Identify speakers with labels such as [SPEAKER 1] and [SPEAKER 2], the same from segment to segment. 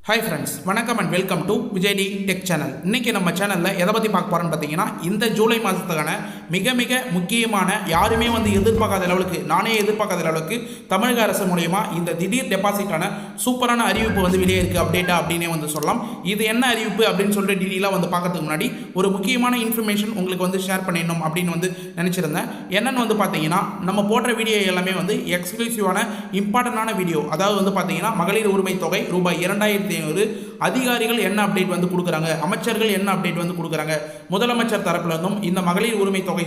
[SPEAKER 1] Hi friends, வணக்கம் and welcome to விஜய்டி tech channel. இன்றைக்கி நம்ம சேனலில் எதை பற்றி பார்க்க போகிறோன்னு பார்த்தீங்கன்னா, இந்த ஜூலை மாதத்துக்கான மிக மிக முக்கியமான யாருமே எதிர்பார்க்காத அளவுக்கு, நானே எதிர்பார்க்காத அளவுக்கு தமிழக அரசு மூலயமா இந்த திடீர் டெபாசிட்டான சூப்பரான அறிவிப்பு வெளியே இருக்குது, அப்டேட்டா அப்படின்னே சொல்லலாம். இது என்ன அறிவிப்பு அப்படின்னு சொல்லிட்டு டீட்டெயிலாக பார்க்கறதுக்கு முன்னாடி ஒரு முக்கியமான இன்ஃபர்மேஷன் உங்களுக்கு ஷேர் பண்ணிடணும் அப்படின்னு நினச்சிருந்தேன். என்னென்னு பார்த்தீங்கன்னா, நம்ம போடுற வீடியோ எல்லாமே எக்ஸ்க்ளூசிவான இம்பார்ட்டண்டான வீடியோ. அதாவது பார்த்தீங்கன்னா, மகளிர் உரிமை தொகை ரூபாய் 2500 அதிகாரிகள் என்ன அப்டேட் கொடுக்குறாங்க, அமைச்சர்கள் என்ன அப்டேட் கொடுக்குறாங்க, முதலமைச்சர் தரப்புல இருந்தும் இந்த மகளிர் உரிமை தொகை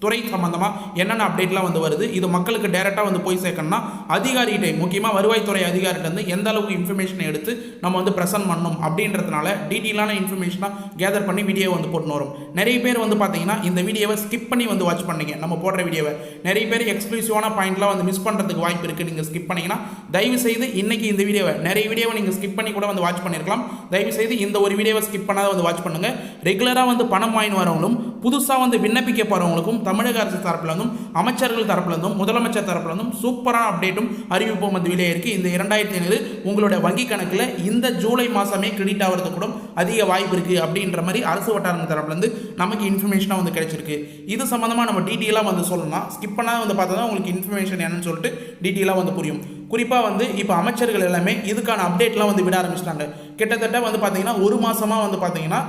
[SPEAKER 1] துறை சம்பந்தமாக என்னென்ன அப்டேட்லாம் வருது, இது மக்களுக்கு டைரெக்டாக போய் சேர்க்கணும்னா அதிகாரிகிட்ட, முக்கியமாக வருவாய்த்துறை அதிகாரிகிட்ட எந்த அளவுக்கு இன்ஃபர்மேஷனை எடுத்து நம்ம ப்ரெசென்ட் பண்ணணும் அப்படின்றதுனால டீட்டெயிலான இன்ஃபர்மேஷனாக கேதர் பண்ணி வீடியோ போட்டு வரும். நிறைய பேர் பார்த்தீங்கன்னா இந்த வீடியோவை ஸ்கிப் பண்ணி வாட்ச் பண்ணீங்க. நம்ம போடுற வீடியோவை நிறைய பேர் எக்ஸ்க்ளூசிவான பாயிண்ட்லாம் மிஸ் பண்ணுறதுக்கு வாய்ப்பு இருக்குது. நீங்கள் ஸ்கிப் பண்ணிங்கன்னா தயவு செய்து இன்றைக்கி இந்த வீடியோவை, நிறைய வீடியோவை நீங்கள் ஸ்கிப் பண்ணி கூட வாட்ச் பண்ணியிருக்கலாம். தயவு செய்து இந்த ஒரு வீடியோவை ஸ்கிப் பண்ணாத வாட்ச் பண்ணுங்கள். ரெகுலராக பணம் வாங்கி வரவங்களும் புதுசாக விண்ணப்பிக்க போகிறவங்களுக்கும் தமிழக அரசு தரப்புல இருந்தும் அமைச்சர்கள் தரப்புல இருந்தும் முதலமைச்சர் தரப்புல இருந்தும் சூப்பரான அப்டேட்டும் அறிவிப்பும் வெளியே இருக்கு. இந்த 2500 உங்களுடைய வங்கி கணக்கில் இந்த ஜூலை மாதமே கிரெடிட் ஆகிறது கூட அதிக வாய்ப்பு இருக்குது அப்படின்ற மாதிரி அரசு வட்டாரங்கள் தரப்புல இருந்து நமக்கு இன்ஃபர்மேஷனாக கிடைச்சிருக்கு. இது சம்மந்தமாக நம்ம டீட்டெயிலாக சொல்லலாம். ஸ்கிப் பண்ணாத பார்த்தா தான் உங்களுக்கு இன்ஃபர்மேஷன் என்னன்னு சொல்லிட்டு டீட்டெயிலாக புரியும். குறிப்பாக இப்போ அமைச்சர்கள் எல்லாமே இதுக்கான அப்டேட்லாம் விட ஆரம்பிச்சிட்டாங்க. கிட்டத்தட்ட பார்த்தீங்கன்னா ஒரு மாதமாக பார்த்தீங்கன்னா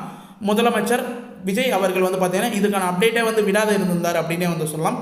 [SPEAKER 1] முதலமைச்சர் விஜய் அவர்கள் பார்த்தீங்கன்னா இதுக்கான அப்டேட்டே விடாத இருந்திருந்தார் அப்படின்னே சொல்லலாம்.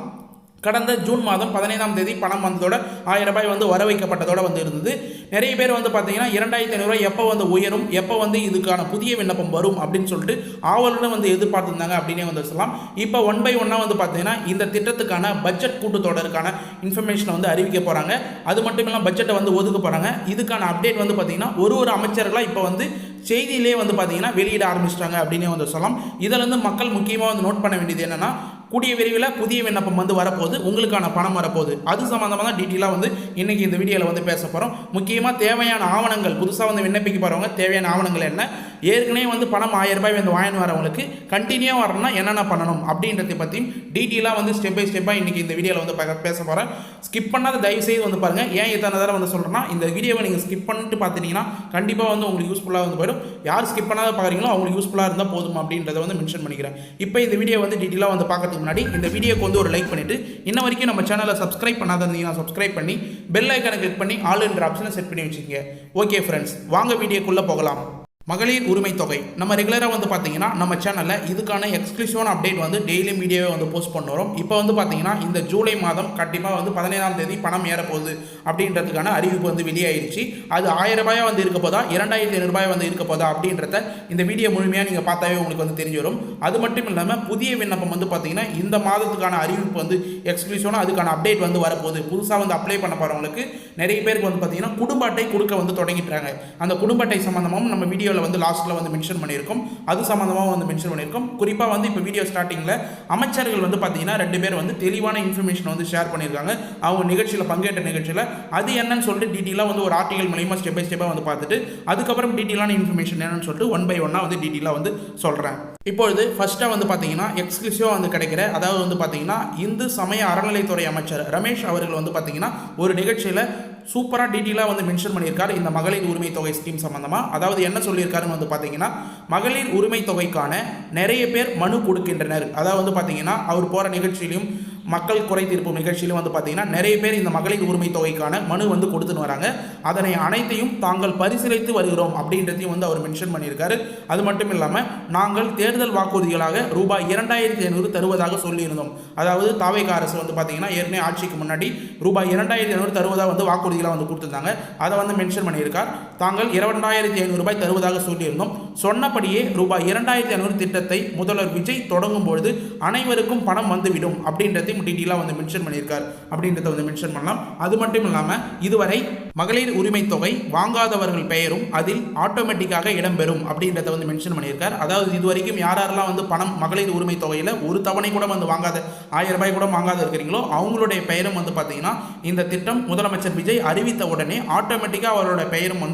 [SPEAKER 1] கடந்த ஜூன் மாதம் 15ஆம் தேதி பணம் வந்ததோட 1000 ரூபாய் வர வைக்கப்பட்டதோட இருந்தது. நிறைய பேர் பார்த்தீங்கன்னா 2500 எப்போ உயரும், எப்போ இதுக்கான புதிய விண்ணப்பம் வரும் அப்படின்னு சொல்லிட்டு ஆவலுடன் எதிர்பார்த்துருந்தாங்க அப்படின்னே சொல்லலாம். இப்போ 1 by 1 பார்த்தீங்கன்னா இந்த திட்டத்துக்கான பட்ஜெட் கூட்டத்தொடருக்கான இன்ஃபர்மேஷனை அறிவிக்க போகிறாங்க. அது மட்டும் இல்லாமல் பட்ஜெட்டை ஒதுக்க போகிறாங்க. இதுக்கான அப்டேட் பார்த்தீங்கன்னா ஒரு அமைச்சர்களாக இப்போ செய்தியிலே பார்த்தீங்கன்னா வெளியிட ஆரம்பிச்சிட்டாங்க அப்படின்னே சொல்லலாம். இதில் மக்கள் முக்கியமாக நோட் பண்ண வேண்டியது என்னென்னா, கூடிய விரைவில் புதிய விண்ணப்பம் வரப்போகுது, உங்களுக்கான பணம் வரப்போகுது. அது சம்மந்தமாக தான் டீட்டெயிலாக இன்றைக்கி இந்த வீடியோவில் பேச போகிறோம். முக்கியமாக தேவையான ஆவணங்கள், புதுசாக விண்ணப்பிக்க போகிறவங்க தேவையான ஆவணங்கள் என்ன, ஏற்கனவே பணம் 1000 ரூபாய் வாங்கி வரவங்களுக்கு கண்டினியூவாக வரணும்னா என்னென்ன பண்ணணும் அப்படின்றத பற்றியும் டீட்டெயிலாக ஸ்டெப் பை ஸ்டெப்பாக இன்றைக்கி இந்த வீடியோவில் பேச போகிறேன். ஸ்கிப் பண்ணாத தயவு செய்து பாருங்கள். ஏன் இத்தனை தடவை சொல்கிறேன்னா, இந்த வீடியோவை நீங்கள் ஸ்கிப் பண்ணிட்டு பார்த்துட்டீங்கன்னா கண்டிப்பாக உங்களுக்கு யூஸ்ஃபுல்லாக போயிடும். யார் ஸ்கிப் பண்ணாத பார்க்குறீங்களோ அவங்களுக்கு யூஸ்ஃபுல்லாக இருந்தால் போதும் அப்படின்றத மென்ஷன் பண்ணிக்கிறேன். இப்போ இந்த வீடியோ டீட்டெயிலாக பார்க்கறதுக்கு முன்னாடி இந்த வீடியோக்கு ஒரு லைக் பண்ணிட்டு, இன்ன வரைக்கும் நம்ம சேனலை சப்ஸ்கிரைப் பண்ணாத இருந்தீங்கன்னா சப்ஸ்கிரைப் பண்ணி பெல் ஐக்கானை கிளிக் பண்ணி ஆல் என்ற ஆப்ஷனை செட் பண்ணி வச்சுக்கோங்க. ஓகே ஃப்ரெண்ட்ஸ், வாங்க வீடியோக்குள்ளே போகலாம். மகளிர் உரிமை தொகை நம்ம ரெகுலராக பார்த்தீங்கன்னா நம்ம சேனலில் இதுக்கான எக்ஸ்க்ளூசிவான அப்டேட் டெய்லி வீடியோவை போஸ்ட் பண்ணுறோம். இப்போ பார்த்தீங்கன்னா இந்த ஜூலை மாதம் கண்டிப்பாக 15ஆம் தேதி பணம் ஏறப்போகுது அப்படின்றதுக்கான அறிவிப்பு வெளியாகிடுச்சு. அது 1000 ரூபாயா இருக்க போதா, 2500 ரூபாய் இருக்க போதா அப்படின்றத இந்த வீடியோ முழுமையாக நீங்கள் பார்த்தாவே உங்களுக்கு தெரிஞ்சு வரும். அது மட்டும் இல்லாமல் புதிய விண்ணப்பம் பார்த்தீங்கன்னா இந்த மாதத்துக்கான அறிவிப்பு எக்ஸ்க்ளூசிவான அதுக்கான அப்டேட் வரப்போகுது. புதுசாக அப்ளை பண்ண போகிறவங்களுக்கு நிறைய பேருக்கு பார்த்தீங்கன்னா குடும்ப அட்டை கொடுக்க தொடங்கிட்டாங்க. அந்த குடும்ப அட்டை சம்மந்தமும் நம்ம வீடியோ லாஸ்ட்ல மென்ஷன் பண்ணியிருக்கோம். அது சம்பந்தமாக மென்ஷன் பண்ணியிருக்கோம். குறிப்பாக இப்போ வீடியோ ஸ்டார்டிங்கில் அமைச்சர்கள் பார்த்தீங்கன்னா 2 பேர் தெளிவான இன்ஃபர்மேஷன் ஷேர் பண்ணியிருக்காங்க. அவங்க நிகழ்ச்சியில் பங்கேற்ற நிகழ்ச்சியில் அது என்னன்னு சொல்லிட்டு டீட்டெயிலாக ஒரு ஆர்டிகல் மூலமா ஸ்டெப் பை ஸ்டெப்பாக பார்த்துட்டு அதுக்கப்புறம் டீட்டெயிலான இன்ஃபர்மேஷன் என்னன்னு சொல்லிட்டு 1 by 1 டீட்டெயிலாக சொல்கிறேன். இப்பொழுது ஃபர்ஸ்ட்டாக பார்த்தீங்கன்னா எக்ஸ்க்ளூசிவாக கிடைக்கிற, அதாவது பார்த்தீங்கன்னா இந்து சமய அறநிலைத்துறை அமைச்சர் ரமேஷ் அவர்கள் பார்த்தீங்கன்னா ஒரு நிகழ்ச்சியில் சூப்பராக டீட்டெயிலாக மென்ஷன் பண்ணியிருக்காரு இந்த மகளிர் உரிமை தொகை ஸ்கீம் சம்பந்தமாக. அதாவது என்ன சொல்லியிருக்காருன்னு பார்த்தீங்கன்னா, மகளிர் உரிமை தொகைக்கான நிறைய பேர் மனு கொடுக்கின்றனர். அதாவது பார்த்தீங்கன்னா அவர் போகிற நிகழ்ச்சியிலையும் மக்கள் குறை தீர்ப்பு நிகழ்ச்சியிலும் பார்த்தீங்கன்னா நிறைய பேர் இந்த மகளிர் உரிமை தொகைக்கான மனு கொடுத்துன்னு வராங்க. அதனை அனைத்தையும் தாங்கள் பரிசீலித்து வருகிறோம் அப்படின்றதையும் அவர் மென்ஷன் பண்ணியிருக்காரு. அது மட்டும் இல்லாமல் நாங்கள் தேர்தல் வாக்குறுதிகளாக ரூபாய் 2500 தருவதாக சொல்லியிருந்தோம். அதாவது தாவேகா அரசு பார்த்தீங்கன்னா ஏற்கனவே ஆட்சிக்கு முன்னாடி ரூபாய் 2500 தருவதாக வாக்குறுதிகளாக கொடுத்துருந்தாங்க. அதை மென்ஷன் பண்ணியிருக்கார். தாங்கள் 2500 ரூபாய் தருவதாக சொல்லியிருந்தோம். சொன்னபடியே ரூபாய் 2500 திட்டத்தை முதல்வர் விஜய் தொடங்கும் பொழுது அனைவருக்கும் பணம் வந்துவிடும் அப்படின்றதை டீட்டெயிலாக மென்ஷன் பண்ணியிருக்கார் அப்படின்றத மென்ஷன் பண்ணலாம். அது மட்டும் இல்லாமல் இதுவரை மகளிர் உரிமை தொகை வாங்காதவர்கள் பெயரும் அதில் ஆட்டோமேட்டிக்காக இடம்பெறும் அப்படின்றத மென்ஷன் பண்ணியிருக்கார். அதாவது இதுவரைக்கும் யாரெல்லாம் பணம் மகளிர் உரிமை தொகையில் ஒரு தவணை கூட வாங்காத, 1000 ரூபாய் கூட வாங்காத இருக்கிறீங்களோ அவங்களுடைய பெயரும் பார்த்தீங்கன்னா இந்த திட்டம் முதலமைச்சர் விஜய் அறிவித்த உடனே ஆட்டோமேட்டிக்காக அவரோட பெயரும்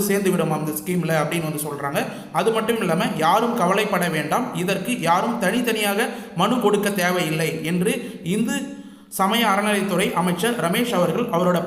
[SPEAKER 1] சேர்ந்து விடும் அந்த ஸ்கீமில் அப்படின்னு சொல்கிறாங்க. அது மட்டும் இல்லாமல் யாரும் கவலைப்பட வேண்டாம், இதற்கு யாரும் தனித்தனியாக மனு கொடுக்க தேவையில்லை என்று இந்து சமய அறநிலைத்துறை அமைச்சர் ரமேஷ் அவர்கள் அவரோட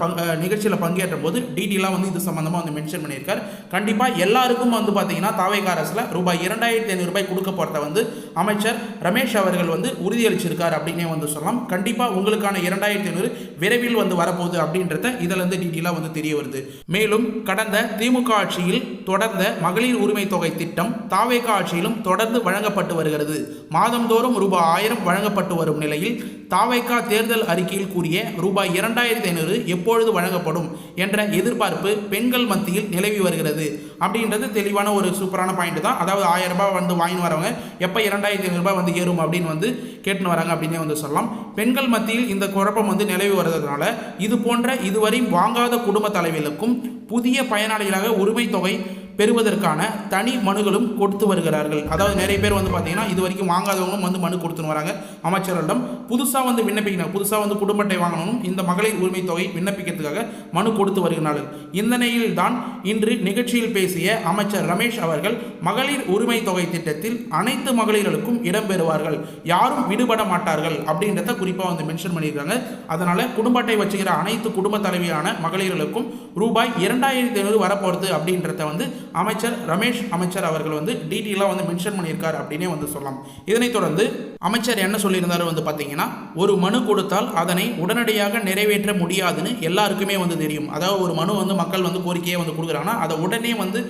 [SPEAKER 1] நிகழ்ச்சியில் பங்கேற்ற போது டீட்டெயிலாக வந்து இது சம்பந்தமாக வந்து மென்ஷன் பண்ணியிருக்கார். கண்டிப்பாக எல்லாருக்கும் வந்து பார்த்தீங்கன்னா தாவேகா அரசில் ரூபாய் 2500 கொடுக்க போகிறத வந்து அமைச்சர் ரமேஷ் அவர்கள் வந்து உறுதியளிச்சிருக்கார் அப்படின்னே வந்து சொல்லலாம். கண்டிப்பாக உங்களுக்கான 2500 விரைவில் வந்து வரப்போகுது அப்படின்றத இதில் இருந்து டீட்டெயிலாக வந்து தெரிய வருது. மேலும் கடந்த திமுக ஆட்சியில் தொடர்ந்த மகளிர் உரிமை தொகை திட்டம் தாவேகா ஆட்சியிலும் தொடர்ந்து வழங்கப்பட்டு வருகிறது. மாதந்தோறும் ரூபாய் 1000 வழங்கப்பட்டு வரும் நிலையில் தாவேகா தேர்தல் அறிக்கையில் கூறிய ரூபாய் 2500 எப்பொழுது வழங்கப்படும் என்ற எதிர்பார்ப்பு பெண்கள் மத்தியில் நிலவி வருகிறது அப்படின்றது தெளிவான ஒரு சூப்பரான பாயிண்ட் தான். அதாவது 1000 ரூபாய் வந்து வாங்கி வரவங்க எப்போ 2500 ரூபாய் வந்து ஏறும் அப்படின்னு வந்து கேட்டுன்னு வராங்க அப்படின்னே வந்து சொல்லலாம். பெண்கள் மத்தியில் இந்த குழப்பம் வந்து நிலவி வருவதனால இது போன்ற இதுவரை வாங்காத குடும்ப தலைவர்களுக்கும் புதிய பயனாளிகளாக உரிமை தொகை பெறுவதற்கான தனி மனுகளும் கொடுத்து வருகிறார்கள். அதாவது நிறைய பேர் வந்து பார்த்தீங்கன்னா இது வரைக்கும் வாங்காதவங்களும் வந்து மனு கொடுத்துன்னு வராங்க அமைச்சர்களிடம். புதுசாக வந்து விண்ணப்பிக்கணும், புதுசாக வந்து குடும்ப அட்டை வாங்கணும், இந்த மகளிர் உரிமை தொகை விண்ணப்பிக்கிறதுக்காக மனு கொடுத்து வருகிறார்கள். இந்த நிலையில் தான் இன்று நிகழ்ச்சியில் பேசிய அமைச்சர் ரமேஷ் அவர்கள் மகளிர் உரிமை தொகை திட்டத்தில் அனைத்து மகளிர்களுக்கும் இடம்பெறுவார்கள், யாரும் விடுபட மாட்டார்கள் அப்படின்றத குறிப்பாக வந்து மென்ஷன் பண்ணியிருக்காங்க. அதனால் குடும்ப அட்டை வச்சுக்கிற அனைத்து குடும்ப தலைவியான மகளிர்களுக்கும் ரூபாய் 2500 வரப்போகிறது அப்படின்றத வந்து அமைச்சர் ரமேஷ் அவர்கள் வந்து டீட்டெயிலாக வந்து மென்ஷன் பண்ணியிருக்கார் அப்படின்னே வந்து சொல்லலாம். இதனைத் தொடர்ந்து அமைச்சர் என்ன சொல்லியிருந்தாரு வந்து பார்த்தீங்கன்னா, ஒரு மனு கொடுத்தால் அதனை உடனடியாக நிறைவேற்ற முடியாதுன்னு எல்லாருக்குமே வந்து தெரியும். அதாவது ஒரு மனு வந்து மக்கள் வந்து கோரிக்கையை வந்து கொடுக்குறாங்கன்னா அதை உடனே வந்து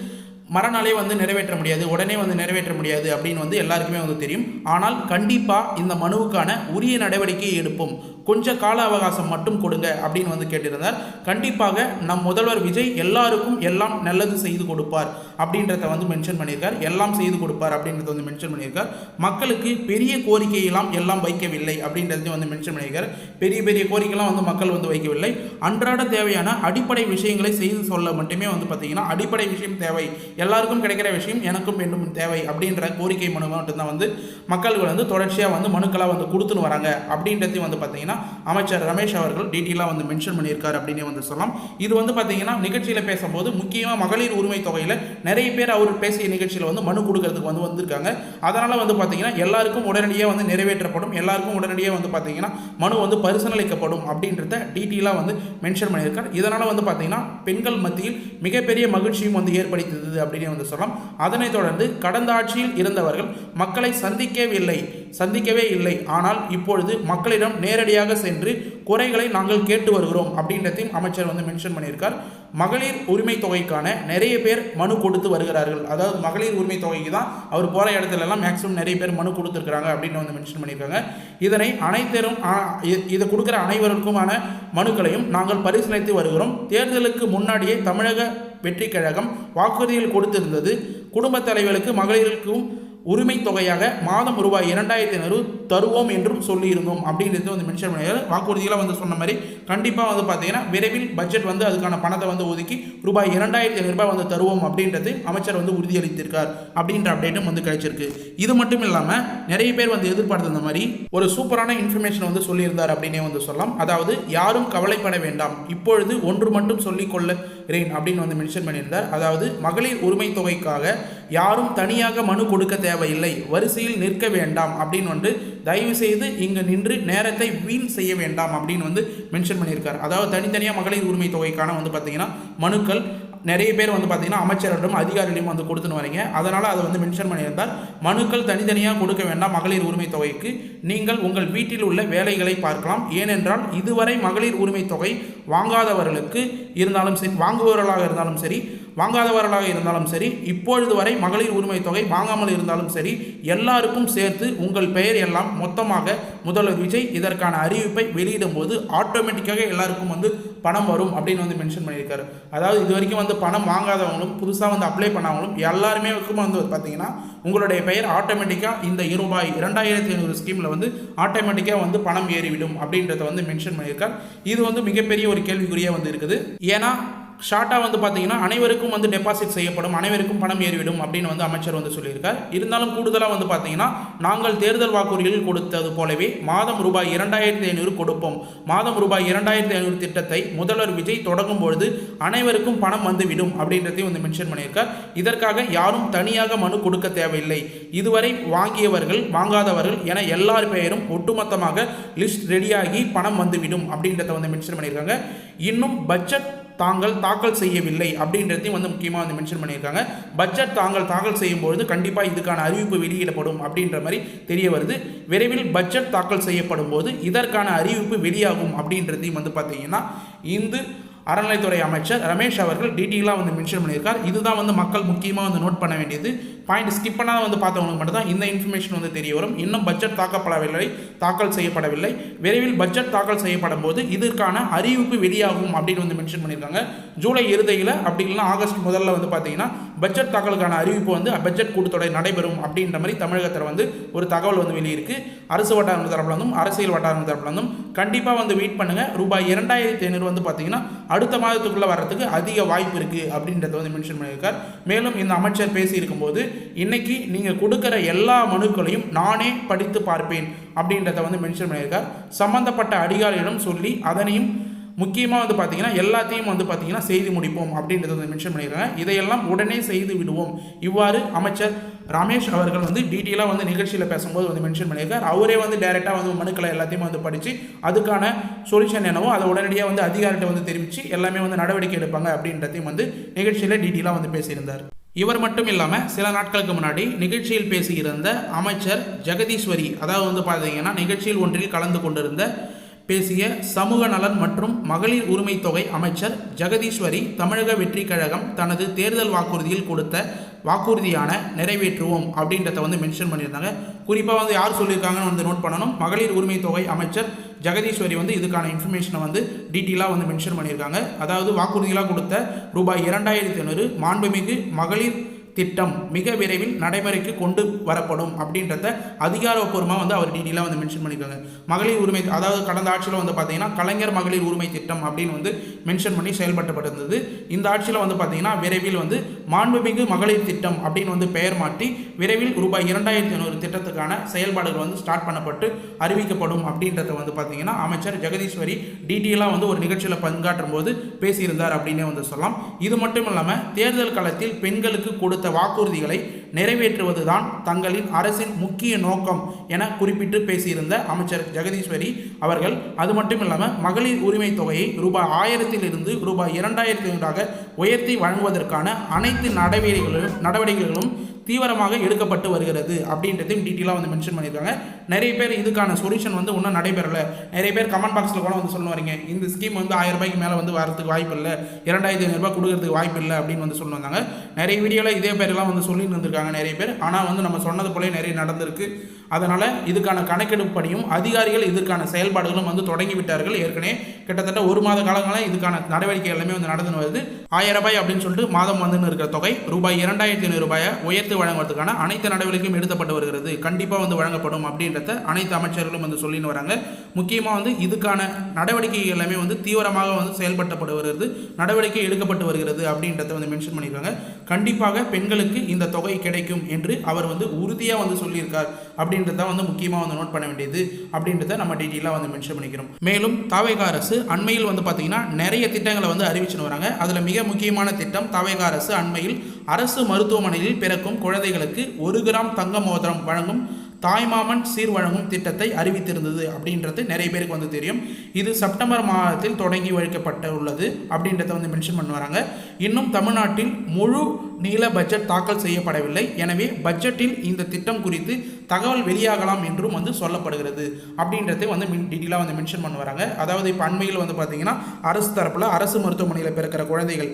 [SPEAKER 1] மறுநாளே வந்து நிறைவேற்ற முடியாது, உடனே வந்து நிறைவேற்ற முடியாது அப்படின்னு வந்து எல்லாருக்குமே வந்து தெரியும். ஆனால் கண்டிப்பாக இந்த மனுவுக்கான உரிய நடவடிக்கையை எடுப்போம், கொஞ்சம் கால அவகாசம் மட்டும் கொடுங்க அப்படின்னு வந்து கேட்டிருந்தார். கண்டிப்பாக நம் முதல்வர் விஜய் எல்லாருக்கும் எல்லாம் நல்லது செய்து கொடுப்பார் அப்படின்றத வந்து மென்ஷன் பண்ணியிருக்கார். எல்லாம் செய்து கொடுப்பார் அப்படின்றத வந்து மென்ஷன் பண்ணியிருக்கார். மக்களுக்கு பெரிய கோரிக்கையெல்லாம் எல்லாம் வைக்கவில்லை அப்படின்றதையும் வந்து மென்ஷன் பண்ணியிருக்கார். பெரிய பெரிய கோரிக்கைலாம் வந்து மக்கள் வந்து வைக்கவில்லை, அன்றாட தேவையான அடிப்படை விஷயங்களை செய்து சொல்ல மட்டுமே வந்து பார்த்தீங்கன்னா அடிப்படை விஷயம் தேவை, எல்லாருக்கும் கிடைக்கிற விஷயம் எனக்கும் வேண்டும் தேவை அப்படின்ற கோரிக்கை மனு மட்டும்தான் வந்து மக்கள்கள் வந்து தொடர்ச்சியாக வந்து மனுக்களாக வந்து கொடுத்துன்னு வராங்க அப்படின்றதையும் வந்து பார்த்தீங்கன்னா அமைச்சர் ரமேஷ் அவர்கள் டீட்டெயிலாக வந்து மென்ஷன் பண்ணியிருக்காரு அப்படின்னே வந்து சொல்லலாம். இது வந்து பார்த்தீங்கன்னா நிகழ்ச்சியில் பேசும்போது முக்கியமாக மகளிர் உரிமை தொகையில் நிறைய பேர் அவர் பேசிய நிகழ்ச்சியில் வந்து மனு கொடுக்கறதுக்கு வந்து வந்திருக்காங்க. அதனால் வந்து பார்த்தீங்கன்னா எல்லாருக்கும் உடனடியாக வந்து நிறைவேற்றப்படும், எல்லாருக்கும் உடனடியாக வந்து பார்த்தீங்கன்னா மனு வந்து பரிசீலிக்கப்படும் அப்படின்றத டீட்டெயிலாக வந்து மென்ஷன் பண்ணியிருக்கார். இதனால் வந்து பார்த்தீங்கன்னா பெண்கள் மத்தியில் மிகப்பெரிய மகிழ்ச்சியும் வந்து ஏற்படுத்தியது அப்படின்னே வந்து சொல்லலாம். அதனைத் தொடர்ந்து கடந்த ஆட்சியில் இருந்தவர்கள் மக்களை சந்திக்கவே இல்லை, ஆனால் இப்பொழுது மக்களிடம் நேரடியாக சென்று குறைகளை நாங்கள் கேட்டு வருகிறோம் அப்படின்றதையும் அமைச்சர் வந்து மென்ஷன் பண்ணியிருக்கார். மகளிர் உரிமை தொகைக்கான நிறைய பேர் மனு கொடுத்து வருகிறார்கள். அதாவது மகளிர் உரிமை தொகைக்கு தான் அவர் போகிற இடத்துல எல்லாம் மேக்ஸிமம் நிறைய பேர் மனு கொடுத்துருக்காங்க அப்படின்னு வந்து மென்ஷன் பண்ணியிருக்காங்க. இதனை அனைத்தரும் இதை கொடுக்குற அனைவருக்குமான மனுக்களையும் நாங்கள் பரிசீலித்து வருகிறோம். தேர்தலுக்கு முன்னாடியே தமிழக வெற்றி கழகம் வாக்குறுதிகள் கொடுத்திருந்தது, குடும்ப தலைவர்களுக்கு மகளிருக்கும் உரிமை தொகையாக மாதம் ரூபாய் 2500 தருவோம் என்றும் சொல்லியிருந்தோம் அப்படின்றது வந்து மென்ஷன் பண்ணியாரு. வாக்குறுதிகளை வந்து சொன்ன மாதிரி கண்டிப்பாக வந்து பார்த்தீங்கன்னா விரைவில் பட்ஜெட் வந்து அதுக்கான பணத்தை வந்து ஒதுக்கி ரூபாய் 2500 ரூபாய் வந்து தருவோம் அப்படின்றது அமைச்சர் வந்து உறுதியளித்திருக்கார் அப்படின்ற அப்டேட்டும் வந்து கிடைச்சிருக்கு. இது மட்டும் இல்லாமல் நிறைய பேர் வந்து எதிர்பார்த்த மாதிரி ஒரு சூப்பரான இன்ஃபர்மேஷன் வந்து சொல்லியிருந்தார் அப்படின்னே வந்து சொல்லலாம். அதாவது யாரும் கவலைப்பட வேண்டாம், இப்பொழுது ஒன்று மட்டும் சொல்லிக் கொள்ளுகிறேன் அப்படின்னு வந்து மென்ஷன் பண்ணியிருந்தார். அதாவது மகளிர் உரிமை தொகைக்காக யாரும் தனியாக மனு கொடுக்க தேவையில்லை, வரிசையில் நிற்க வேண்டாம் அப்படின்னு வந்து தயவு செய்து இங்கு நின்று நேரத்தை வீண் செய்ய வேண்டாம் அப்படின்னு வந்து மென்ஷன் பண்ணியிருக்கார். அதாவது தனித்தனியாக மகளிர் உரிமை தொகைக்கான வந்து பார்த்தீங்கன்னா மனுக்கள் நிறைய பேர் வந்து பார்த்தீங்கன்னா அமைச்சரிடம் அதிகாரிகளையும் வந்து கொடுத்துன்னு வரீங்க. அதனால் அதை வந்து மென்ஷன் பண்ணியிருந்தார். மனுக்கள் தனித்தனியாக கொடுக்க வேண்டாம் மகளிர் உரிமை தொகைக்கு, நீங்கள் உங்கள் வீட்டில் உள்ள வேலைகளை பார்க்கலாம். ஏனென்றால் இதுவரை மகளிர் உரிமை தொகை வாங்காதவர்களுக்கு இருந்தாலும் சரி, வாங்குபவர்களாக இருந்தாலும் சரி, வாங்காதவர்களாக இருந்தாலும் சரி, இப்பொழுது வரை மகளிர் உரிமை தொகை வாங்காமல் இருந்தாலும் சரி, எல்லாருக்கும் சேர்த்து உங்கள் பெயர் எல்லாம் மொத்தமாக முதல்வர் விஜய் இதற்கான அறிவிப்பை வெளியிடும் போது ஆட்டோமேட்டிக்காக எல்லாருக்கும் வந்து பணம் வரும் அப்படின்னு வந்து மென்ஷன் பண்ணியிருக்காரு. அதாவது இது வரைக்கும் வந்து பணம் வாங்காதவங்களும் புதுசாக வந்து அப்ளை பண்ணாமலும் எல்லாருமே வந்து பார்த்தீங்கன்னா உங்களுடைய பெயர் ஆட்டோமேட்டிக்காக இந்த ரூபாய் 2500 ஸ்கீமில் வந்து ஆட்டோமேட்டிக்காக வந்து பணம் ஏறிவிடும் அப்படின்றத வந்து மென்ஷன் பண்ணியிருக்கார். இது வந்து மிகப்பெரிய ஒரு கேள்விக்குறியாக வந்து இருக்குது. ஏன்னா ஷார்ட்டாக வந்து பார்த்தீங்கன்னா அனைவருக்கும் வந்து டெபாசிட் செய்யப்படும், அனைவருக்கும் பணம் ஏறிவிடும் அப்படின்னு வந்து அமைச்சர் வந்து சொல்லியிருக்கார். இருந்தாலும் கூடுதலாக வந்து பார்த்தீங்கன்னா நாங்கள் தேர்தல் வாக்குறுதியில் கொடுத்தது போலவே மாதம் ரூபாய் 2500 கொடுப்போம். மாதம் ரூபாய் 2500 திட்டத்தை முதல்வர் விஜய் தொடங்கும் பொழுது அனைவருக்கும் பணம் வந்துவிடும் அப்படின்றதையும் வந்து மென்ஷன் பண்ணியிருக்கார். இதற்காக யாரும் தனியாக மனு கொடுக்க தேவையில்லை. இதுவரை வாங்கியவர்கள் வாங்காதவர்கள் என எல்லார் பெயரும் ஒட்டுமொத்தமாக லிஸ்ட் ரெடியாகி பணம் வந்துவிடும் அப்படின்றத வந்து மென்ஷன் பண்ணியிருக்காங்க. இன்னும் பட்ஜெட் தாக்கல் செய்யவில்லை அப்படின்றதையும் வந்து முக்கியமாக வந்து மென்ஷன் பண்ணியிருக்காங்க. பட்ஜெட் தாக்கல் செய்யும்பொழுது கண்டிப்பாக இதுக்கான அறிவிப்பு வெளியிடப்படும் அப்படின்ற மாதிரி தெரிய வருது. விரைவில் பட்ஜெட் தாக்கல் செய்யப்படும் போது இதற்கான அறிவிப்பு வெளியாகும் அப்படின்றதையும் வந்து பார்த்தீங்கன்னா இந்து அறநிலைத்துறை அமைச்சர் ரமேஷ் அவர்கள் டீட்டெயிலாக வந்து மென்ஷன் பண்ணியிருக்கார். இதுதான் வந்து மக்கள் முக்கியமாக வந்து நோட் பண்ண வேண்டியது. பாயிண்ட் ஸ்கிப் பண்ணாத வந்து பார்த்தவங்களுக்கு மட்டும் தான் இந்த இன்ஃபர்மேஷன் வந்து தெரிய வரும். இன்னும் பட்ஜெட் தாக்கல் செய்யப்படவில்லை. விரைவில் பட்ஜெட் தாக்கல் செய்யப்படும் போது இதற்கான அறிவிப்பு வெளியாகும் அப்படின்னு வந்து மென்ஷன் பண்ணியிருக்காங்க. ஜூலை இறுதியில் அப்படி இல்லைன்னா ஆகஸ்ட் முதல்ல வந்து பார்த்தீங்கன்னா பட்ஜெட் தாக்கலுக்கான அறிவிப்பு வந்து பட்ஜெட் கூட்டத்தொடர் நடைபெறும் அப்படின்ற மாதிரி தமிழகத்தில் வந்து ஒரு தகவல் வந்து வெளியிருக்கு. அரசு வட்டாரம் தரப்பிலிருந்தும் அரசியல் வட்டாரம் தரப்பிலிருந்தும் கண்டிப்பாக வந்து வெயிட் பண்ணுங்கள். ரூபாய் 2500 வந்து பார்த்தீங்கன்னா அடுத்த மாதத்துக்குள்ளே வர்றதுக்கு அதிக வாய்ப்பு இருக்குது அப்படின்றத வந்து மென்ஷன் பண்ணியிருக்கார். மேலும் இந்த அமைச்சர் பேசியிருக்கும்போது இன்னைக்கு நீங்கள் கொடுக்குற எல்லா மனுக்களையும் நானே படித்து பார்ப்பேன் அப்படின்றத வந்து மென்ஷன் பண்ணியிருக்கார். சம்பந்தப்பட்ட அதிகாரிகளிடம் சொல்லி அதனையும் முக்கியமாக வந்து பார்த்தீங்கன்னா எல்லாத்தையும் வந்து பார்த்தீங்கன்னா செய்து முடிப்போம் அப்படின்றத வந்து மென்ஷன் பண்ணியிருக்காங்க. இதையெல்லாம் உடனே செய்து விடுவோம். இவ்வாறு அமைச்சர் ரமேஷ் அவர்கள் வந்து டீட்டெயிலாக வந்து நிகழ்ச்சியில் பேசும்போது வந்து மென்ஷன் பண்ணியிருக்கார். அவரே வந்து டைரெக்டாக வந்து மனுக்களை எல்லாத்தையும் வந்து படித்து அதுக்கான சொல்யூஷன் என்னவோ அதை உடனடியாக வந்து அதிகாரிகிட்ட வந்து தெரிவித்து எல்லாமே வந்து நடவடிக்கை எடுப்பாங்க அப்படின்றதையும் வந்து நிகழ்ச்சியில் டீட்டெயிலாக வந்து பேசியிருந்தார். இவர் மட்டும் இல்லாமல் சில நாட்களுக்கு முன்னாடி நிகழ்ச்சியில் பேசியிருந்த அமைச்சர் ஜெகதீஸ்வரி, அதாவது வந்து பார்த்தீங்கன்னா நிகழ்ச்சியில் ஒன்றில் கலந்து கொண்டிருந்த பேசிய சமூக நலன் மற்றும் மகளிர் உரிமை தொகை அமைச்சர் ஜெகதீஸ்வரி தமிழக வெற்றி கழகம் தனது தேர்தல் வாக்குறுதியில் கொடுத்த வாக்குறுதியான நிறைவேற்றுவோம் அப்படின்றத வந்து மென்ஷன் பண்ணியிருந்தாங்க. குறிப்பாக வந்து யார் சொல்லியிருக்காங்கன்னு வந்து நோட் பண்ணணும். மகளிர் உரிமை தொகை அமைச்சர் ஜெகதீஸ்வரி வந்து இதுக்கான இன்ஃபர்மேஷனை வந்து டீட்டெயிலாக வந்து மென்ஷன் பண்ணியிருக்காங்க. அதாவது வாக்குறுதிகளாக கொடுத்த ரூபாய் 2500 மாண்புமிகு மகளிர் திட்டம் மிக விரைவில் நடைமுறைக்கு கொண்டு வரப்படும் அப்படின்றத அதிகாரப்பூர்வமாக வந்து அவர் டீட்டெயிலாக வந்து மென்ஷன் பண்ணியிருக்காங்க. மகளிர் உரிமை, அதாவது கடந்த ஆட்சியில் வந்து பார்த்தீங்கன்னா கலைஞர் மகளிர் உரிமை திட்டம் அப்படின்னு வந்து மென்ஷன் பண்ணி செயல்படுத்தப்பட்டிருந்தது. இந்த ஆட்சியில் வந்து பார்த்தீங்கன்னா விரைவில் வந்து மாண்புமிகு மகளிர் திட்டம் அப்படின்னு வந்து பெயர் மாற்றி விரைவில் ரூபாய் 2500 திட்டத்துக்கான செயல்பாடுகள் வந்து ஸ்டார்ட் பண்ணப்பட்டு அறிவிக்கப்படும் அப்படின்றத வந்து பார்த்தீங்கன்னா அமைச்சர் ஜெகதீஸ்வரி டீட்டெயிலாக வந்து ஒரு நிகழ்ச்சியில் பங்காற்றும் போது பேசியிருந்தார் அப்படின்னே வந்து சொல்லலாம். இது மட்டும் இல்லாமல் தேர்தல் களத்தில் பெண்களுக்கு கொடுத்த வாக்குறுதிகளை நிறைவேற்றுவதுதான் தங்களின் அரசின் முக்கிய நோக்கம் என குறிப்பிட்டு பேசியிருந்த அமைச்சர் ஜெகதீஸ்வரி அவர்கள் அது மட்டும் இல்லாமல் மகளிர் உரிமை தொகையை ரூபாய் 1000 ரூபாய் 2500 உயர்த்தி வழங்குவதற்கான அனைத்து நடவடிக்கைகளும் தீவிரமாக எடுக்கப்பட்டு வருகிறது அப்படின்றதையும் டீட்டெயிலாக வந்து மென்ஷன் பண்ணியிருக்காங்க. நிறைய பேர் இதுக்கான சொல்யூஷன் வந்து இன்னும் நடைபெறலை. நிறைய பேர் கமெண்ட் பாக்ஸில் கூட வந்து சொல்லுவாங்க இந்த ஸ்கீம் வந்து 1000 ரூபாய்க்கு மேலே வந்து வரதுக்கு வாய்ப்பு இல்லை, 2500 ரூபாய் கொடுக்கறதுக்கு வாய்ப்பு இல்லை அப்படின்னு வந்து சொல்லுவாங்க. நிறைய வீடியோவில் இதே பேரெல்லாம் வந்து சொல்லிட்டு இருந்திருக்காங்க நிறைய பேர். ஆனால் வந்து நம்ம சொன்னது போல நிறைய நடந்திருக்கு. அதனால் இதுக்கான கணக்கெடுப்படியும் அதிகாரிகள் இதற்கான செயல்பாடுகளும் வந்து தொடங்கிவிட்டார்கள். ஏற்கனவே கிட்டத்தட்ட 1 மாத காலங்களாக இதுக்கான நடவடிக்கை எல்லாமே வந்து நடந்து வருது. 1000 ரூபாய் அப்படின்னு சொல்லிட்டு மாதம் வந்துன்னு இருக்கிற தொகை ரூபாய் 2500 ரூபாயை உயர்த்தி வழங்குவதற்கான அனைத்து நடவடிக்கையும் எடுக்கப்பட்டு வருகிறது. கண்டிப்பாக வந்து வழங்கப்படும் அப்படின்றத அனைத்து அமைச்சர்களும் வந்து சொல்லின்னு வராங்க. முக்கியமாக வந்து இதுக்கான நடவடிக்கை எல்லாமே வந்து தீவிரமாக வந்து செயல்படுத்தப்பட்டு வருகிறது, நடவடிக்கை எடுக்கப்பட்டு வருகிறது அப்படின்றத வந்து மென்ஷன் பண்ணியிருக்காங்க. கண்டிப்பாக பெண்களுக்கு இந்த தொகை கிடைக்கும் என்று அவர் வந்து உறுதியாக வந்து சொல்லியிருக்கார் அப்படின்றத வந்து முக்கியமாக வந்து நோட் பண்ண வேண்டியது அப்படின்றத நம்ம டீட்டெயிலாக வந்து மென்ஷன் பண்ணிக்கிறோம். மேலும் தவேக அரசு அண்மையில் வந்து பார்த்தீங்கன்னா நிறைய திட்டங்களை வந்து அறிவிச்சுன்னு வராங்க. அதில் மிக முக்கியமான திட்டம் தவேக அரசு அண்மையில் அரசு மருத்துவமனையில் பிறக்கும் குழந்தைகளுக்கு 1 கிராம் தங்க மோதிரம் வழங்கும் தாய்மாமன் சீர் வழங்கும் திட்டத்தை அறிவித்திருந்தது அப்படின்றது நிறைய பேருக்கு வந்து தெரியும். இது செப்டம்பர் மாதத்தில் தொடங்கி வைக்கப்பட்ட உள்ளது அப்படின்றத வந்து மென்ஷன் பண்ண வராங்க. இன்னும் தமிழ்நாட்டில் முழு நீள பட்ஜெட் தாக்கல் செய்யப்படவில்லை. எனவே பட்ஜெட்டில் இந்த திட்டம் குறித்து தகவல் வெளியாகலாம் என்றும் வந்து சொல்லப்படுகிறது அப்படின்றதை வந்து டீட்டெயிலாக வந்து மென்ஷன் பண்ண வராங்க. அதாவது இப்போ அண்மையில் வந்து பார்த்தீங்கன்னா அரசு தரப்பில் அரசு மருத்துவமனையில் பிறக்கிற குழந்தைகள்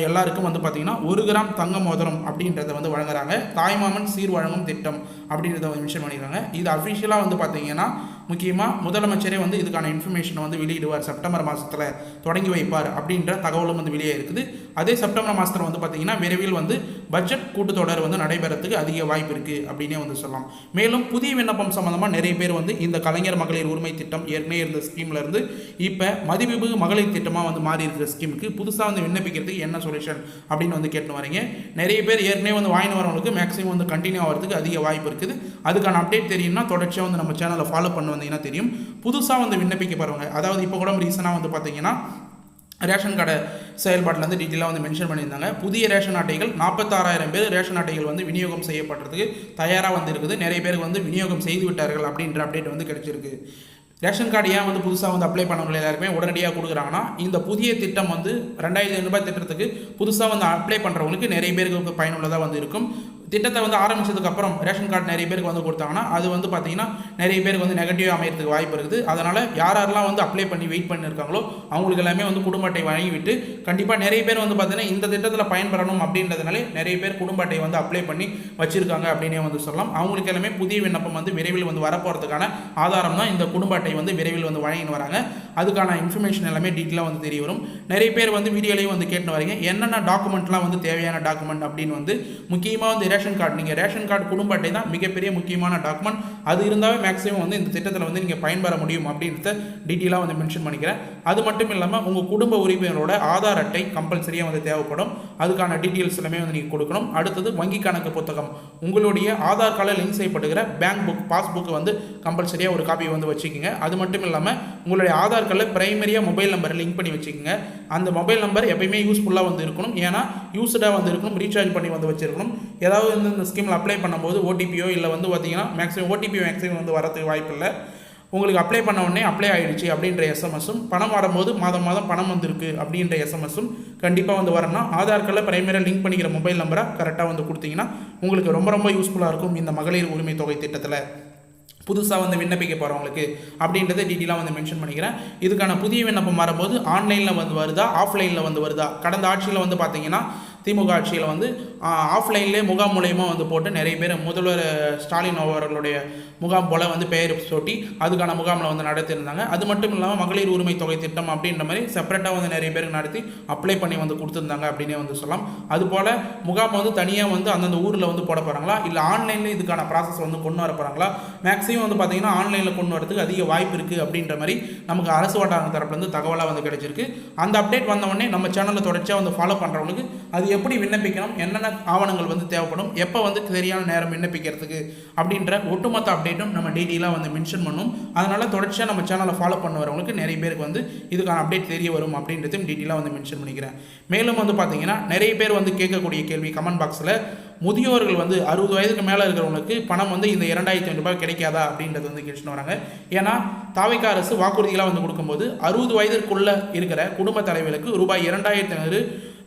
[SPEAKER 1] எல்லாருக்கும் வந்து பார்த்தீங்கன்னா 1 கிராம் தங்க மோதிரம் அப்படின்றத வந்து வழங்குறாங்க. தாய்மாமன் சீர் வழங்கும் திட்டம் அப்படின்றத வந்து மென்ஷன் பண்ணியிருக்காங்க. இது அஃபிஷியலாக வந்து பார்த்தீங்கன்னா முக்கியமாக முதலமைச்சரே வந்து இதுக்கான இன்ஃபர்மேஷனை வந்து வெளியிடுவார், செப்டம்பர் மாதத்தில் தொடங்கி வைப்பார் அப்படின்ற தகவலும் வந்து வெளியே இருக்குது. அதே செப்டம்பர் மாதத்தில் வந்து பார்த்திங்கன்னா விரைவில் வந்து பட்ஜெட் கூட்டத்தொடர் வந்து நடைபெறத்துக்கு அதிக வாய்ப்பு இருக்குது அப்படின்னே வந்து சொல்லலாம். மேலும் புதிய விண்ணப்பம் சம்மந்தமாக நிறைய பேர் வந்து இந்த கலைஞர் மகளிர் உரிமை திட்டம் ஏற்கனவே இருந்த ஸ்கீம்லேருந்து இப்போ மதிப்பு மகளிர் திட்டமாக வந்து மாறி இருக்கிற ஸ்கீமுக்கு புதுசாக வந்து விண்ணப்பிக்கிறதுக்கு என்ன சொல்யூஷன் அப்படின்னு வந்து கேட்டு வரீங்க. நிறைய பேர் ஏற்கனவே வந்து வாங்கி வரவங்களுக்கு மேக்ஸிமம் வந்து கண்டினியூ ஆகிறதுக்கு அதிக வாய்ப்பு இருக்குது. அதுக்கான அப்டேட் தெரியும்னா தொடர்ச்சியாக வந்து நம்ம சேனலை ஃபாலோ பண்ண வந்தீங்கன்னா தெரியும். புதுசாக வந்து விண்ணப்பிக்க போகிறவங்க, அதாவது இப்போ கூட ரீசனாக வந்து பார்த்தீங்கன்னா ரேஷன் கார்டு செயல்பாட்டில் டீட்டெயிலாக வந்து மென்ஷன் பண்ணியிருந்தாங்க. புதிய ரேஷன் அட்டைகள் 46,000 பேர் ரேஷன் அட்டைகள் வந்து விநியோகம் செய்யப்படுறதுக்கு தயாராக வந்து இருக்குது. நிறைய பேருக்கு வந்து விநியோகம் செய்து விட்டார்கள் அப்படின்ற அப்டேட் வந்து கிடைச்சிருக்கு. ரேஷன் கார்டு ஏன் வந்து புதுசாக வந்து அப்ளை பண்ணவங்க எல்லாருமே உடனடியாக கொடுக்குறாங்கன்னா, இந்த புதிய திட்டம் வந்து 2,500 ரூபாய் திட்டத்துக்கு புதுசாக வந்து அப்ளை பண்ணுறவங்களுக்கு நிறைய பேருக்கு பயனுள்ளதாக வந்து இருக்கும். திட்டத்தை வந்து ஆரம்பித்ததுக்கப்புறம் ரேஷன் கார்டு நிறைய பேருக்கு வந்து கொடுத்தாங்கன்னா அது வந்து பார்த்திங்கன்னா நிறைய பேருக்கு வந்து நெகட்டிவாக அமையறதுக்கு வாய்ப்பு இருக்குது. அதனால் யாரெல்லாம் வந்து அப்ளை பண்ணி வெயிட் பண்ணியிருக்காங்களோ அவங்களுக்கு எல்லாமே வந்து குடும்ப அட்டை வாங்கிவிட்டு கண்டிப்பாக நிறைய பேர் வந்து பார்த்திங்கன்னா இந்த திட்டத்தில் பயன்பெறணும் அப்படின்றதுனாலே நிறைய பேர் குடும்ப அட்டை வந்து அப்ளை பண்ணி வச்சுருக்காங்க அப்படின்னே வந்து சொல்லலாம். அவங்களுக்கு எல்லாமே புதிய விண்ணப்பம் வந்து விரைவில் வந்து வரப்போகிறதுக்கான ஆதாரம் தான் இந்த குடும்ப அட்டை வந்து விரைவில் வந்து வழங்கின்னு வராங்க. அதுக்கான இன்ஃபர்மேஷன் எல்லாமே டீட்டெயிலாக வந்து தெரிய வரும். நிறைய பேர் வந்து வீடியோலையும் வந்து கேட்டு வரீங்க என்னென்ன டாக்குமெண்ட்லாம் வந்து தேவையான டாக்குமெண்ட் அப்படின்னு வந்து முக்கியமாக வந்து ரேஷன் கார்டு. நீங்கள் ரேஷன் கார்டு குடும்ப அட்டை தான் மிகப்பெரிய முக்கியமான டாக்குமெண்ட். அது இருந்தாவே மேக்ஸிமம் வந்து இந்த திட்டத்தில் வந்து நீங்கள் பயன்பெற முடியும் அப்படின்றத டீட்டெயிலாக வந்து மென்ஷன் பண்ணிக்கிறேன். அது மட்டும் இல்லாமல் உங்கள் குடும்ப உறுப்பினரோட ஆதார் அட்டை கம்பல்சரியாக வந்து தேவைப்படும். அதுக்கான டீட்டெயில்ஸ் எல்லாமே வந்து நீங்கள் கொடுக்கணும். அடுத்தது வங்கி கணக்கு புத்தகம், உங்களுடைய ஆதார் கார்டில் லிங்க் செய்யப்படுகிற பேங்க் புக் பாஸ்புக் வந்து கம்பல்சரியாக ஒரு காப்பி வந்து வச்சுக்கோங்க. அது மட்டும் இல்லாமல் உங்களுடைய ஆதார் கார்டில் பிரைமரியாக மொபைல் நம்பரை லிங்க் பண்ணி வச்சுக்கோங்க. அந்த மொபைல் நம்பர் எப்பயுமே யூஸ்ஃபுல்லாக வந்து இருக்கணும். ஏன்னா யூஸ்டாக வந்து இருக்கணும், ரீசார்ஜ் பண்ணி வந்து வச்சிருக்கணும். ஏதாவது வந்து இந்த ஸ்கீமில் அப்ளை பண்ணும்போது ஓடிபியோ இல்லை வந்து பார்த்தீங்கன்னா மேக்ஸிமம் வந்து வரதுக்கு வாய்ப்பு இல்லை. உங்களுக்கு அப்ளை பண்ண உடனே அப்ளை ஆகிடுச்சு அப்படின்ற எஸ்எம்எஸும், பணம் வரும்போது மாதம் பணம் வந்திருக்கு அப்படின்ற எஸ்எம்எஸும் கண்டிப்பாக வந்து வரணும். ஆதார் கார்டில் பிரைமரியாக லிங்க் பண்ணிக்கிற மொபைல் நம்பரை கரெக்டாக வந்து கொடுத்தீங்கன்னா உங்களுக்கு ரொம்ப யூஸ்ஃபுல்லாக இருக்கும் இந்த மகளிர் உரிமை தொகை திட்டத்தில் புதுசாக வந்து விண்ணப்பிக்க போகிறவங்களுக்கு அப்படின்றத டீட்டெயிலாக வந்து மென்ஷன் பண்ணிக்கிறேன். இதுக்கான புதிய விண்ணப்பம் வரும்போது ஆன்லைனில் வந்து வருதா ஆஃப்லைனில் வந்து வருதா? கடந்த ஆட்சியில் வந்து பார்த்தீங்கன்னா திமுக ஆட்சியில் வந்து ஆஃப்லைன்லேயே முகாம் மூலயமா வந்து போட்டு நிறைய பேர் முதல்வர் ஸ்டாலின் அவர்களுடைய முகாம் போல் வந்து பெயர் சூட்டி அதுக்கான முகாமில் வந்து நடத்தியிருந்தாங்க. அது மட்டும் இல்லாமல் மகளிர் உரிமை தொகை திட்டம் அப்படின்ற மாதிரி செப்பரேட்டாக வந்து நிறைய பேருக்கு நடத்தி அப்ளை பண்ணி வந்து கொடுத்துருந்தாங்க அப்படின்னே வந்து சொல்லலாம். அதுபோல் முகாம் வந்து தனியாக வந்து அந்தந்த ஊரில் வந்து போட போகிறாங்களா இல்லை ஆன்லைனில் இதுக்கான ப்ராசஸ் வந்து கொண்டு வர போகிறாங்களா? மேக்ஸிமம் வந்து பார்த்திங்கன்னா ஆன்லைனில் கொண்டு வரதுக்கு அதிக வாய்ப்பு இருக்குது அப்படின்ற மாதிரி நமக்கு அரசு வட்டார தரப்புலேருந்து தகவலாக வந்து கிடைச்சிருக்கு. அந்த அப்டேட் வந்தவொடனே நம்ம சேனலில் தொடர்ச்சியாக வந்து ஃபாலோ பண்ணுறவங்களுக்கு அது எப்படி விண்ணப்பிக்கணும், என்னென்ன ஆவணங்கள் வந்து தேவைப்படும், எப்போ வந்து சரியான நேரம் விண்ணப்பிக்கிறதுக்கு அப்படின்ற ஒட்டுமொத்த அப்டேட்டும் நம்ம டீட்டெயிலாக வந்து மென்ஷன் பண்ணும். அதனால் தொடர்ச்சியாக நம்ம சேனலை ஃபாலோ பண்ண வரவங்களுக்கு நிறைய பேருக்கு வந்து இதுக்கான அப்டேட் தெரிய வரும் அப்படின்றதையும் டீட்டெயிலாக வந்து மென்ஷன் பண்ணிக்கிறேன். மேலும் வந்து பார்த்தீங்கன்னா நிறைய பேர் வந்து கேட்கக்கூடிய கேள்வி கமெண்ட் பாக்ஸில், முதியோர்கள் வந்து 60 வயதுக்கு மேலே இருக்கிறவங்களுக்கு பணம் வந்து இந்த 2,500 ரூபாய் கிடைக்காதா அப்படின்றது வந்து கேட்டுன்னு வராங்க. ஏன்னா தாவேக்கா அரசு வாக்குறுதிகளாக வந்து கொடுக்கும்போது 60 வயதிற்குள்ளே இருக்கிற குடும்ப தலைவர்களுக்கு ரூபாய் 2,500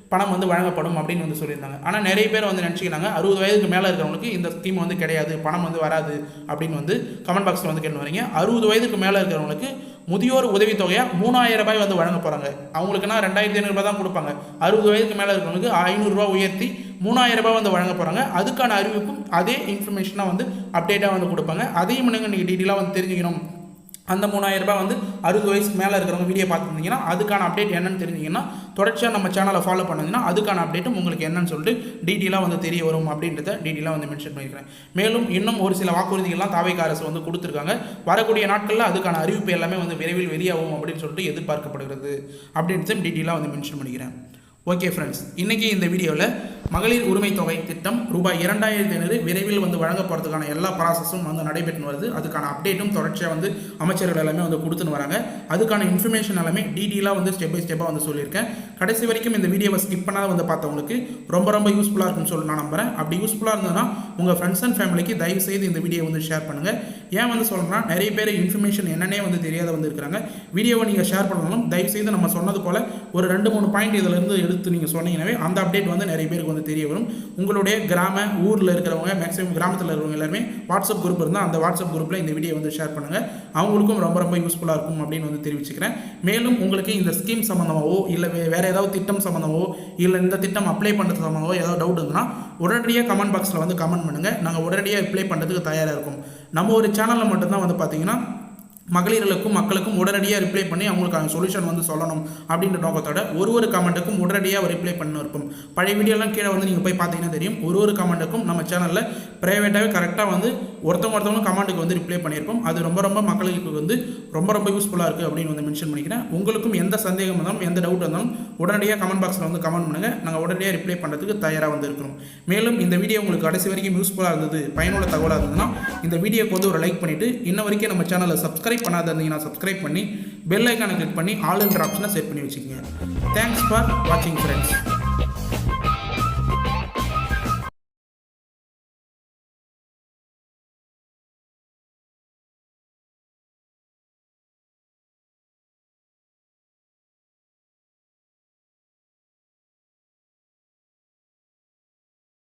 [SPEAKER 1] பணம் வந்து வழங்கப்படும் அப்படின்னு வந்து சொல்லியிருந்தாங்க. ஆனால் நிறைய பேர் வந்து நினச்சிக்கிறாங்க 60 வயதுக்கு மேலே இருக்கிறவங்களுக்கு இந்த ஸ்கீம் வந்து கிடையாது, பணம் வந்து வராது அப்படின்னு வந்து கமெண்ட் பாக்ஸில் வந்து கேட்டு வரீங்க. 60 வயதுக்கு மேலே இருக்கிறவங்களுக்கு முதியோர் உதவித்தொகையாக 3,000 ரூபாய் வந்து வழங்க போகிறாங்க. அவங்களுக்குன்னா 2,500 ரூபாய் தான் கொடுப்பாங்க. 60 வயதுக்கு மேலே இருக்கிறவங்களுக்கு 500 ரூபா உயர்த்தி 3,000 ரூபாய் வந்து வழங்க போகிறாங்க. அதுக்கான அறிவிப்பும் அதே இன்ஃபர்மேஷனாக வந்து அப்டேட்டாக வந்து கொடுப்பாங்க. அதையும் நீங்கள் டீட்டெயிலாக வந்து தெரிஞ்சுக்கணும். அந்த 3,000 ரூபாய் வந்து 60 வயசுக்கு மேலே இருக்கிறவங்க வீடியோ பார்த்துருந்தீங்கன்னா அதுக்கான அப்டேட் என்னன்னு தெரிஞ்சிங்கன்னா தொடர்ச்சியாக நம்ம சேனலை ஃபாலோ பண்ணிங்கன்னா அதுக்கான அப்டேட்டும் உங்களுக்கு என்னன்னு சொல்லிட்டு டீட்டெயிலாக வந்து தெரிய வரும் அப்படின்றத டீட்டெயிலாக வந்து மென்ஷன் பண்ணிக்கிறேன். மேலும் இன்னும் ஒரு சில வாக்குறுதிகள்லாம் தாவேக்கா அரசு வந்து கொடுத்துருக்காங்க. வரக்கூடிய நாட்களில் அதுக்கான அறிவிப்பு எல்லாமே வந்து விரைவில் வெளியாகும் அப்படின்னு சொல்லிட்டு எதிர்பார்க்கப்படுகிறது அப்படின்றத டீட்டெயிலாக வந்து மென்ஷன் பண்ணிக்கிறேன். ஓகே ஃப்ரெண்ட்ஸ், இன்றைக்கி இந்த வீடியோவில் மகளிர் உரிமை தொகை திட்டம் ரூபாய் 2,500 விரைவில் வந்து வழங்க போகிறதுக்கான எல்லா ப்ராசஸும் வந்து நடைபெற்று வருது. அதுக்கான அப்டேட்டும் தொடர்ச்சியாக வந்து அமைச்சர்கள் எல்லாமே வந்து கொடுத்துன்னு வராங்க. அதுக்கான இன்ஃபர்மேஷன் எல்லாமே டீட்டெயிலாக வந்து ஸ்டெப் பை ஸ்டெப்பாக வந்து சொல்லியிருக்கேன். கடைசி வரைக்கும் இந்த வீடியோவை ஸ்கிப் பண்ணாத வந்து பார்த்தவங்களுக்கு ரொம்ப யூஸ்ஃபுல்லாக இருக்கும்னு சொல்லி நான் நம்புகிறேன். அப்படி யூஸ்ஃபுல்லாக இருந்ததுன்னா உங்கள் ஃப்ரெண்ட்ஸ் அண்ட் ஃபேமிலிக்கு தயவு செய்து இந்த வீடியோ வந்து ஷேர் பண்ணுங்கள். ஏன் வந்து சொல்கிறேன்னா நிறைய பேர் இன்ஃபர்மேஷன் என்னன்னே வந்து தெரியாத வந்து இருக்கிறாங்க. வீடியோவை நீங்கள் ஷேர் பண்ணாலும் தயவு செய்து நம்ம சொன்னது போல் ஒரு 2-3 பாயிண்ட் இதிலிருந்து எடுத்து நீங்கள் சொன்னீங்கன்னாவே அந்த அப்டேட் வந்து நிறைய பேருக்கு வந்து தெரிய வரும். உங்களுடைய ஊரில் இருக்கிறவங்க மேக்ஸிமம் கிராமத்தில் இருக்கிறவங்க எல்லாருமே வாட்ஸ்அப் குரூப் இருந்தால் அந்த வாட்ஸ்அப் குரூப்பில் இந்த வீடியோ வந்து ஷேர் பண்ணுங்கள். அவங்களுக்கும் ரொம்ப யூஸ்ஃபுல்லாக இருக்கும் அப்படின்னு வந்து தெரிவிச்சுக்கிறேன். மேலும் உங்களுக்கு இந்த ஸ்கீம் சம்மந்தமாகவோ இல்லை வேறு ஏதாவது திட்டம் சம்மந்தமாகவோ இல்லை இந்த திட்டம் அப்ளை பண்ணுறது சம்மந்தமாகவோ ஏதாவது டவுட் இருந்ததுன்னா உடனடியாக கமெண்ட் பாக்ஸில் வந்து கமெண்ட் பண்ணுங்கள். நாங்கள் உடனடியாக அப்ளை பண்ணுறதுக்கு தயாராக இருக்கும். நம்ம ஒரு சேனலில் மட்டும்தான் வந்து பார்த்தீங்கன்னா மகளிர்களுக்கும் மக்களுக்கும் உடனடியாக ரிப்ளை பண்ணி அவங்களுக்கான சொல்யூஷன் வந்து சொல்லணும் அப்படின்ற நோக்கத்தோட ஒரு கமெண்ட்டுக்கும் உடனடியாக ரிப்ளை பண்ணி இருப்போம். பழைய வீடியோலாம் கீழே வந்து நீங்கள் போய் பார்த்தீங்கன்னா தெரியும். ஒரு கமெண்ட்டுக்கும் நம்ம சேனலில் ப்ரைவேட்டாகவே கரெக்டாக வந்து ஒருத்தவங்களும் கமெண்ட்டுக்கு வந்து ரிப்ளை பண்ணியிருப்போம். அது ரொம்ப மக்களுக்கு வந்து ரொம்ப யூஸ்ஃபுல்லாக இருக்குது அப்படின்னு வந்து மென்ஷன் பண்ணிக்கிறேன். உங்களுக்கும் எந்த சந்தேகம் இருந்தாலும் எந்த டவுட் இருந்தாலும் உடனடியாக கமெண்ட் பாக்ஸில் வந்து கமெண்ட் பண்ணுங்கள். நாங்கள் உடனடியாக ரிப்ளை பண்ணுறதுக்கு தயாராக வந்து இருக்கிறோம். மேலும் இந்த வீடியோ உங்களுக்கு கடைசி வரைக்கும் யூஸ்ஃபுல்லாக இருந்தது, பயனுள்ள தகவலாக இருந்ததுன்னா இந்த வீடியோக்கு வந்து ஒரு லைக் பண்ணிவிட்டு இன்ன வரைக்கும் நம்ம சேனலை சப்ஸ்கிரைப் பண்ணாத இருந்தீங்கன்னா சப்ஸ்கிரைப் பண்ணி பெல் ஐக்கானை கிளிக் பண்ணி ஆல் என்ற ஆப்ஷனை செட் பண்ணி வச்சுக்கோங்க. தேங்க்ஸ் ஃபார் வாட்சிங் ஃப்ரெண்ட்ஸ்.